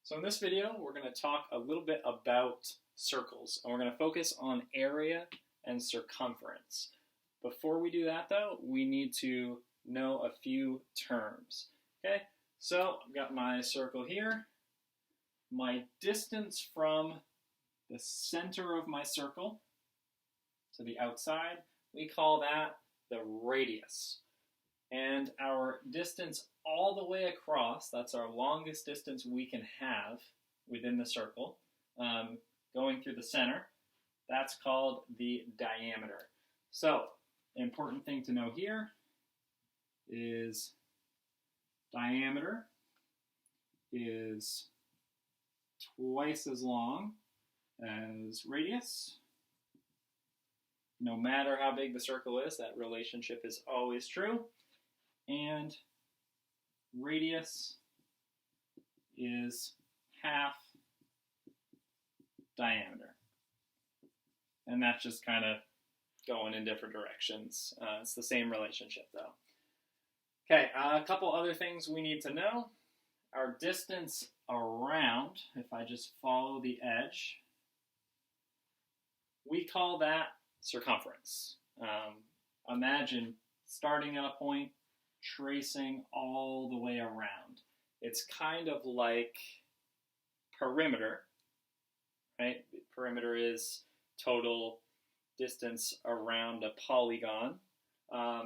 So in this video, we're going to talk a little bit about circles, and we're going to focus on area and circumference. Before we do that though, we need to know a few terms. Okay, so I've got my circle here. My distance from the center of my circle to the outside, we call that the radius. And our distance all the way across, that's our longest distance we can have within the circle, going through the center, that's called the diameter. So, the important thing to know here is diameter is twice as long as radius. No matter how big the circle is, that relationship is always true. And radius is half diameter. And that's just kind of going in different directions. It's the same relationship though. Okay, a couple other things we need to know. Our distance around, if I just follow the edge, we call that circumference. Imagine starting at a point, tracing all the way around. It's kind of like perimeter, right? Perimeter is total distance around a polygon.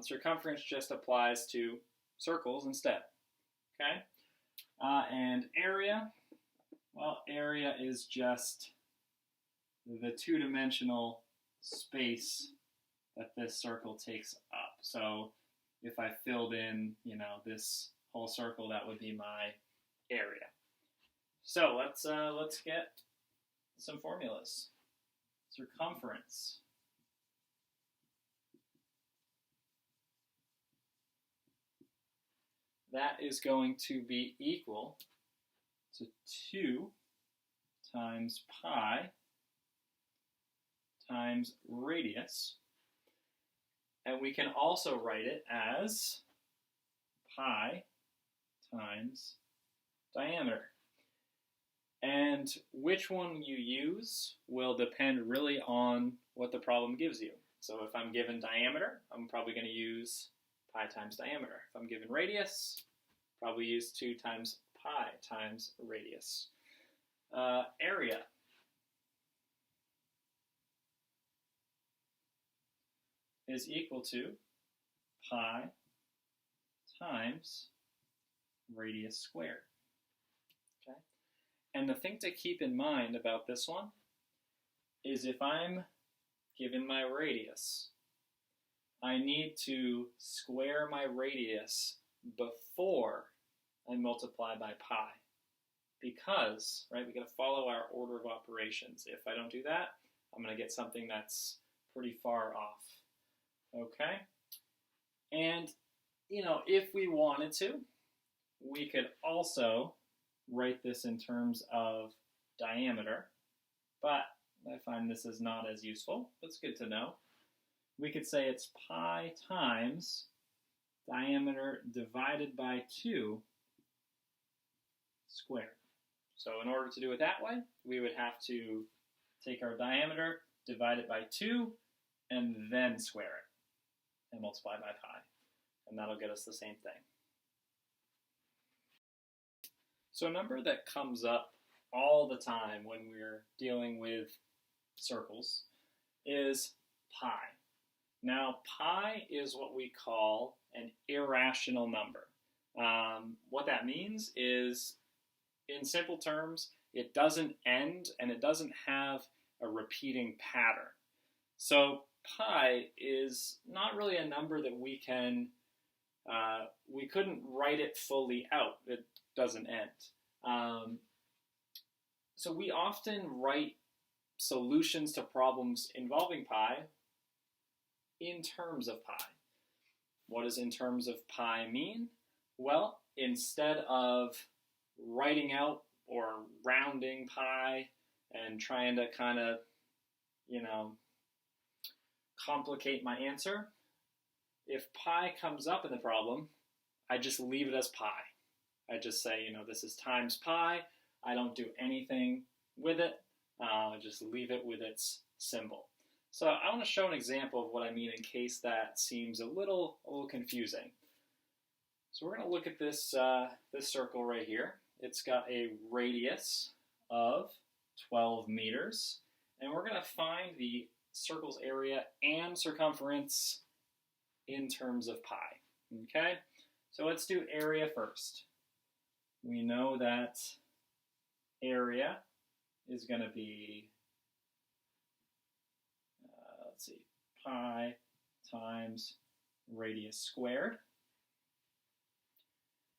Circumference just applies to circles instead, okay? And area, well, area is just the two-dimensional space that this circle takes up. So if I filled in, this whole circle, that would be my area. So let's get some formulas. Circumference. That is going to be equal to 2 times pi times radius. And we can also write it as pi times diameter. And which one you use will depend really on what the problem gives you. So if I'm given diameter, I'm probably going to use pi times diameter. If I'm given radius, probably use 2 times pi times radius. Area. Is equal to pi times radius squared. Okay? And the thing to keep in mind about this one is if I'm given my radius, I need to square my radius before I multiply by pi. Because, right, we got to follow our order of operations. If I don't do that, I'm going to get something that's pretty far off. Okay, and if we wanted to, we could also write this in terms of diameter, but I find this is not as useful. That's good to know. We could say it's pi times diameter divided by 2 squared. So in order to do it that way, we would have to take our diameter, divide it by 2, and then square it. And multiply by pi, and that'll get us the same thing. So a number that comes up all the time when we're dealing with circles is pi. Now, pi is what we call an irrational number. What that means is, in simple terms, it doesn't end and it doesn't have a repeating pattern. So pi is not really a number that we couldn't write it fully out. It doesn't end. So we often write solutions to problems involving pi in terms of pi. What does in terms of pi mean? Well, instead of writing out or rounding pi and trying to kind of, complicate my answer, if pi comes up in the problem, I just leave it as pi. I just say, this is times pi. I don't do anything with it. Just leave it with its symbol. So I want to show an example of what I mean in case that seems a little confusing. So we're going to look at this, this circle right here. It's got a radius of 12 meters, and we're going to find the circle's area and circumference in terms of pi. Okay, so let's do area first. We know that area is going to be, let's see, pi times radius squared.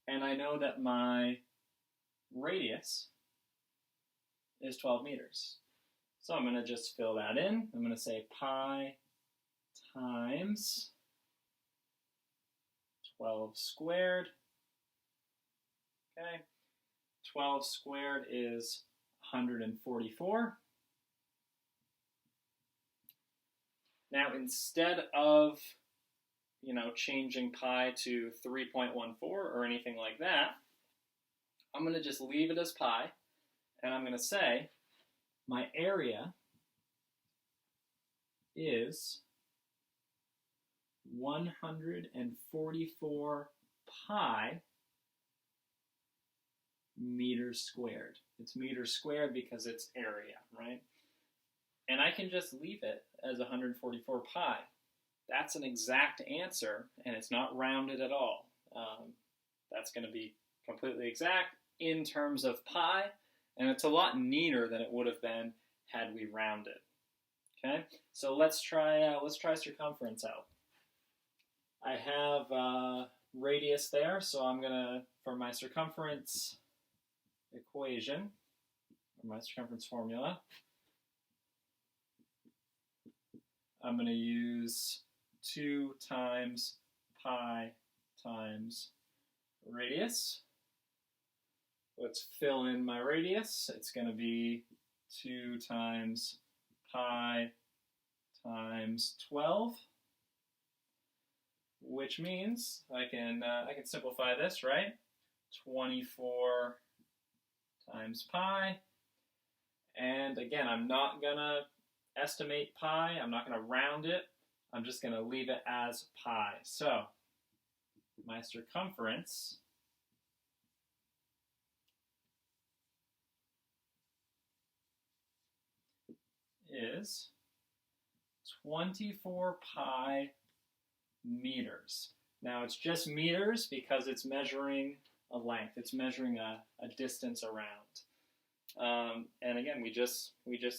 And I know that my radius is 12 meters. So I'm going to just fill that in. I'm going to say pi times 12 squared. Okay, 12 squared is 144. Now instead of, changing pi to 3.14 or anything like that, I'm going to just leave it as pi, and I'm going to say my area is 144 pi meters squared. It's meters squared because it's area, right? And I can just leave it as 144 pi. That's an exact answer, and it's not rounded at all. That's going to be completely exact in terms of pi, and it's a lot neater than it would have been had we rounded. Okay, so let's try circumference out. I have radius there, so I'm gonna, for my circumference equation, or my circumference formula, I'm going to use 2 times pi times radius. Let's fill in my radius. It's going to be 2 times pi times 12, which means I can simplify this, right? 24 times pi. And again, I'm not going to estimate pi. I'm not going to round it. I'm just going to leave it as pi. So my circumference is 24 pi meters. Now it's just meters because it's measuring a length. It's measuring a distance around. And again, we just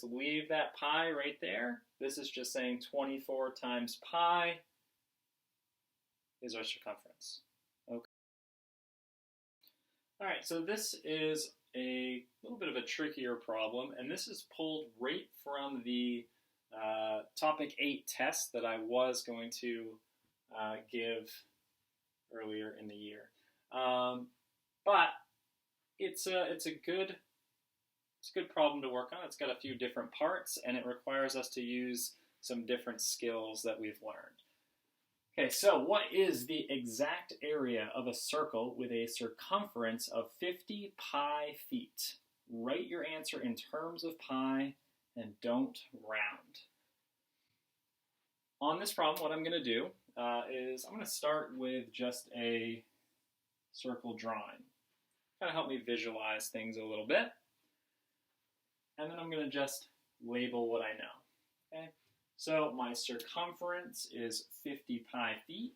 leave that pi right there. This is just saying 24 times pi is our circumference. Okay. All right, so this is a little bit of a trickier problem, and this is pulled right from the Topic 8 test that I was going to give earlier in the year. But it's a good problem to work on. It's got a few different parts, and it requires us to use some different skills that we've learned. Okay, so what is the exact area of a circle with a circumference of 50 pi feet? Write your answer in terms of pi and don't round. On this problem, what I'm going to do is I'm going to start with just a circle drawing. Kind of help me visualize things a little bit. And then I'm going to just label what I know. Okay? So my circumference is 50 pi feet.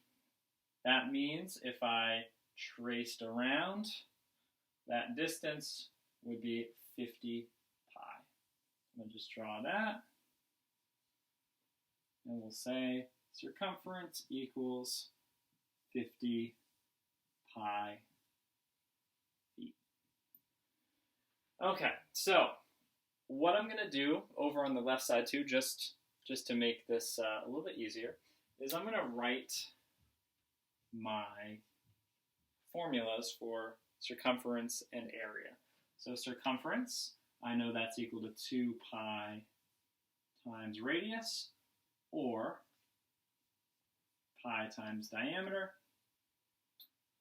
That means if I traced around, that distance would be 50 pi. I'm going to just draw that. And we'll say circumference equals 50 pi feet. Okay, so what I'm going to do over on the left side too, just to make this a little bit easier, is I'm going to write my formulas for circumference and area. So circumference, I know that's equal to 2 pi times radius, or pi times diameter.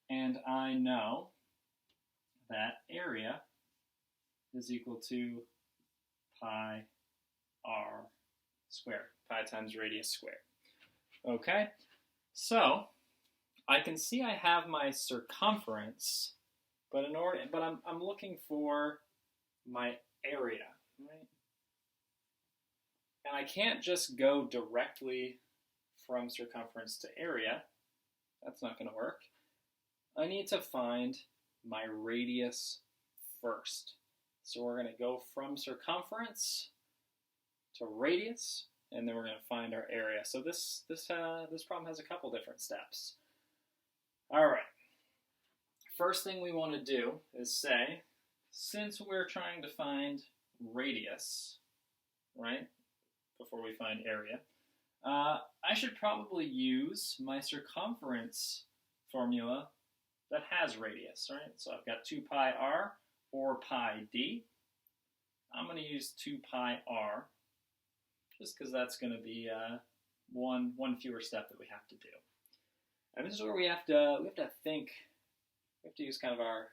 And I know that area is equal to pi r squared, pi times radius squared. Okay, so I can see I have my circumference, but I'm looking for my area, right? And I can't just go directly from circumference to area. That's not going to work. I need to find my radius first. So we're going to go from circumference to radius, and then we're going to find our area. So this problem has a couple different steps. All right. First thing we want to do is say, since we're trying to find radius, right, before we find area, I should probably use my circumference formula that has radius, right? So I've got 2 pi r or pi d. I'm going to use 2 pi r just because that's going to be one fewer step that we have to do. And this is where we have to think. We have to use kind of our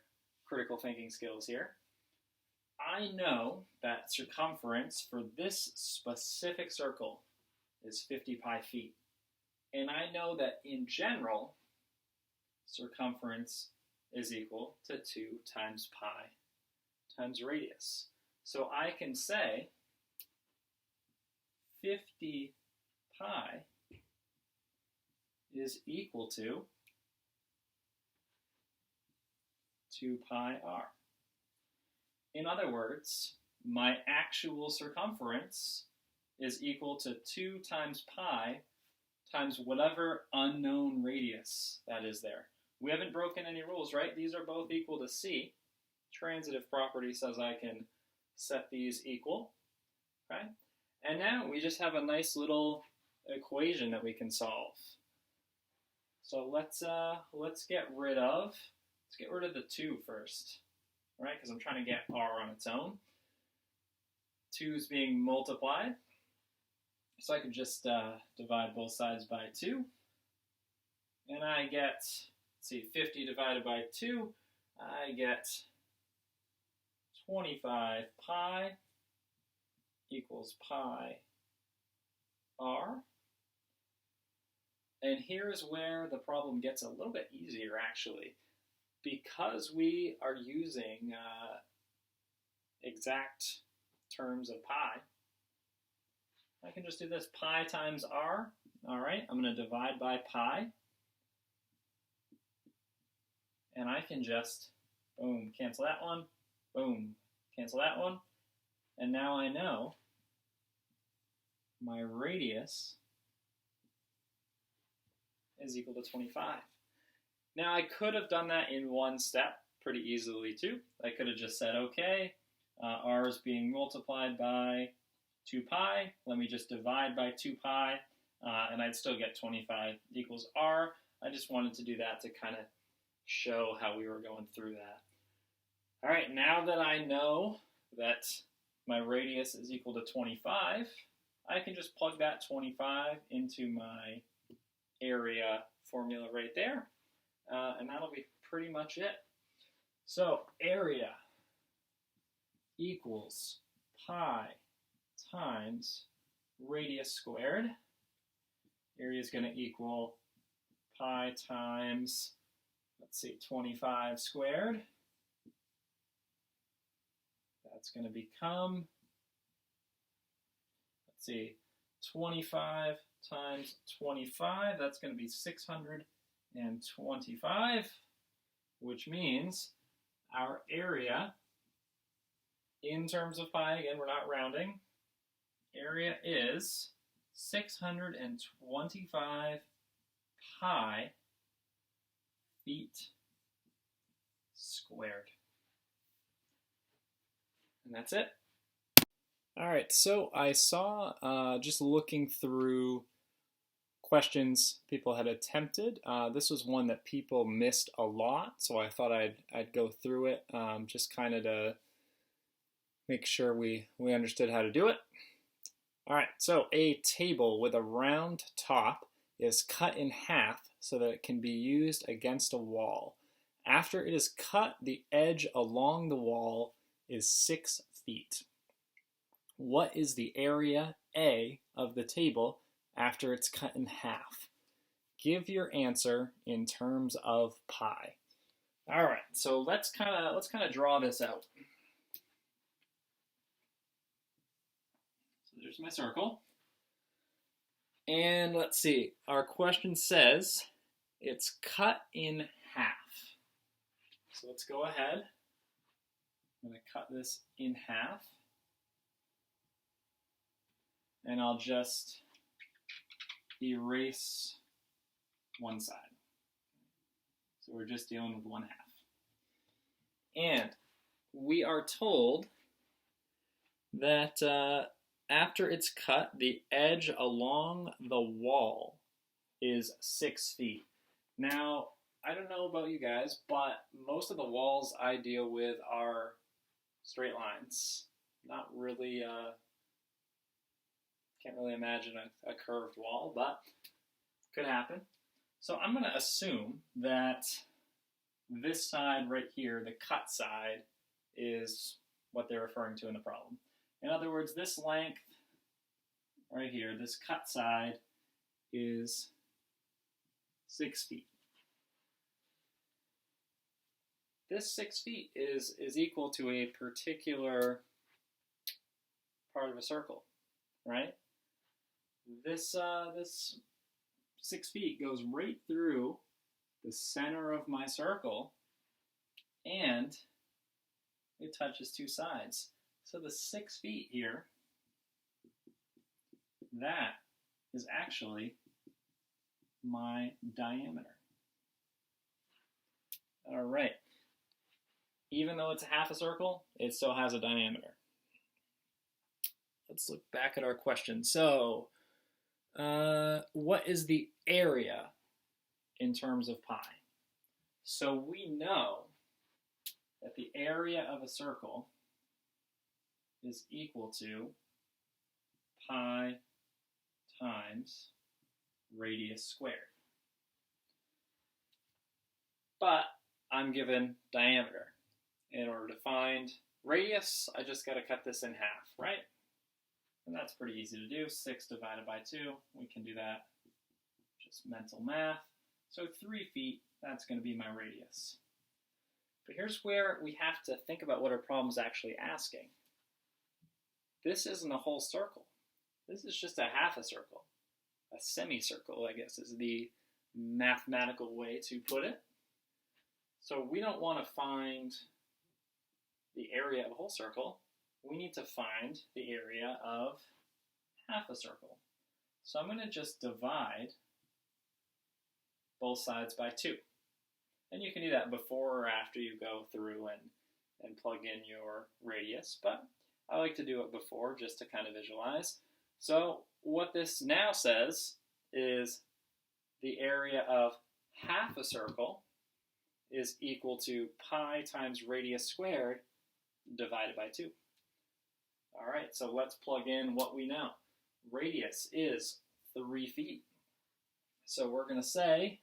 critical thinking skills here. I know that circumference for this specific circle is 50 pi feet. And I know that in general, circumference is equal to 2 times pi times radius. So I can say 50 pi is equal to 2 pi r. In other words, my actual circumference is equal to 2 times pi times whatever unknown radius that is there. We haven't broken any rules, right? These are both equal to c. Transitive property says I can set these equal, okay? And now we just have a nice little equation that we can solve. So let's get rid of the 2 first, right? Because I'm trying to get r on its own. 2 is being multiplied, so I could just divide both sides by 2, and I get, let's see, 50 divided by 2, I get 25 pi equals pi r. And here's where the problem gets a little bit easier, actually. Because we are using exact terms of pi, I can just do this, pi times r. All right, I'm going to divide by pi. And I can just, boom, cancel that one. Boom, cancel that one. And now I know my radius is equal to 25. Now I could have done that in one step pretty easily too. I could have just said, okay, r is being multiplied by 2 pi. Let me just divide by 2 pi, and I'd still get 25 equals r. I just wanted to do that to kind of show how we were going through that. All right, now that I know that my radius is equal to 25, I can just plug that 25 into my area formula right there, and that'll be pretty much it. So area equals pi times radius squared. Area is going to equal pi times, let's see, 25 squared. That's going to become, let's see, 25 times 25, that's going to be 625, which means our area, in terms of pi, again, we're not rounding, area is 625 pi feet squared. And that's it. All right, so I saw, just looking through questions people had attempted, this was one that people missed a lot, so I thought I'd go through it just kind of to make sure we understood how to do it. All right, so a table with a round top is cut in half so that it can be used against a wall. After it is cut, the edge along the wall is 6 feet. What is the area A of the table after it's cut in half? Give your answer in terms of pi. All right, so let's kind of draw this out. So there's my circle. And let's see, our question says it's cut in half. So let's go ahead. I'm going to cut this in half. And I'll just erase one side. So we're just dealing with 1/2. And we are told that after it's cut, the edge along the wall is 6 feet. Now, I don't know about you guys, but most of the walls I deal with are straight lines. Not really, can't really imagine a curved wall, but could happen. So I'm going to assume that this side right here, the cut side, is what they're referring to in the problem. In other words, this length right here, this cut side, is 6 feet. This 6 feet is equal to a particular part of a circle, right? This 6 feet goes right through the center of my circle, and it touches 2 sides. So the 6 feet here, that is actually my diameter. All right. Even though it's half a circle, it still has a diameter. Let's look back at our question. So, what is the area in terms of pi? So we know that the area of a circle is equal to pi times radius squared. But I'm given diameter. In order to find radius, I just got to cut this in half, right? And that's pretty easy to do. 6 divided by 2, we can do that. Just mental math. So 3 feet, that's going to be my radius. But here's where we have to think about what our problem's actually asking. This isn't a whole circle. This is just a half a circle. A semicircle, I guess, is the mathematical way to put it. So we don't want to find the area of a whole circle. We need to find the area of half a circle. So I'm going to just divide both sides by 2. And you can do that before or after you go through and plug in your radius, but I like to do it before just to kind of visualize. So what this now says is the area of half a circle is equal to pi times radius squared divided by 2. All right, so let's plug in what we know. Radius is 3 feet. So we're going to say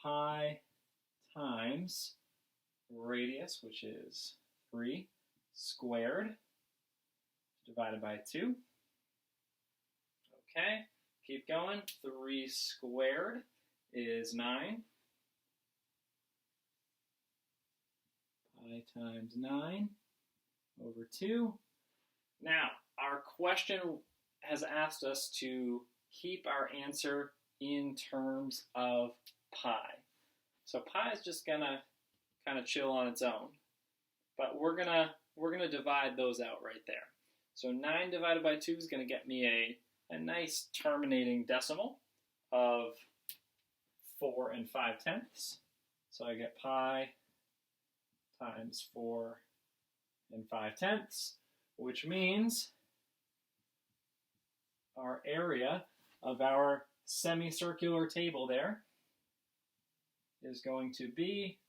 pi times radius, which is 3, squared divided by 2. Okay, keep going. 3 squared is 9. Pi times 9 over 2. Now, our question has asked us to keep our answer in terms of pi. So pi is just gonna kind of chill on its own, but we're gonna divide those out right there. So 9 divided by 2 is gonna get me a nice terminating decimal of 4 5/10. So I get pi times 4 5/10, which means our area of our semicircular table there is going to be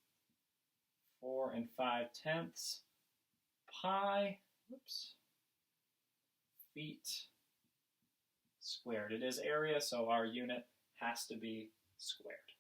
4 5/10 pi feet squared. It is area, so our unit has to be squared.